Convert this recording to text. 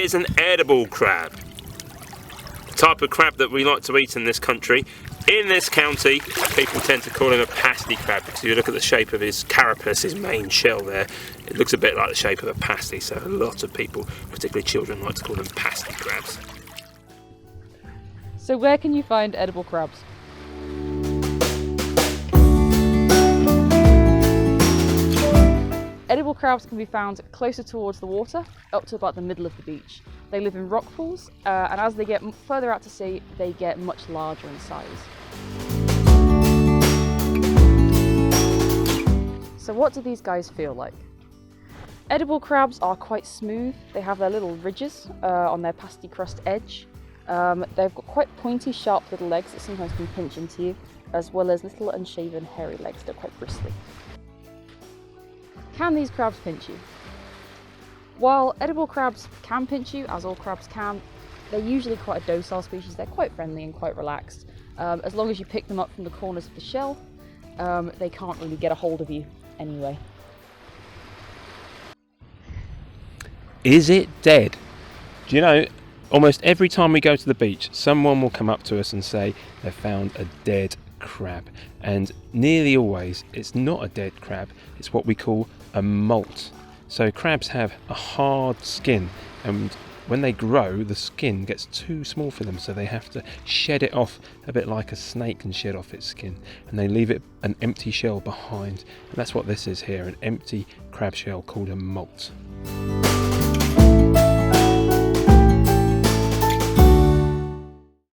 is an edible crab. The type of crab that we like to eat in this country. In this county, people tend to call him a pasty crab because if you look at the shape of his carapace, his main shell there, it looks a bit like the shape of a pasty, so a lot of people, particularly children, like to call them pasty crabs. So where can you find edible crabs? Edible crabs can be found closer towards the water, up to about the middle of the beach. They live in rock pools, and as they get further out to sea, they get much larger in size. So what do these guys feel like? Edible crabs are quite smooth. They have their little ridges on their pasty crust edge. They've got quite pointy, sharp little legs that sometimes can pinch into you, as well as little unshaven, hairy legs that are quite bristly. Can these crabs pinch you? While edible crabs can pinch you, as all crabs can, they're usually quite a docile species. They're quite friendly and quite relaxed. As long as you pick them up from the corners of the shell, they can't really get a hold of you anyway. Is it dead? Do you know, almost every time we go to the beach, someone will come up to us and say they've found a dead crab. And nearly always, it's not a dead crab, it's what we call a molt. So crabs have a hard skin, and when they grow, the skin gets too small for them, so they have to shed it off a bit like a snake can shed off its skin, and they leave it an empty shell behind. And that's what this is here, an empty crab shell called a molt.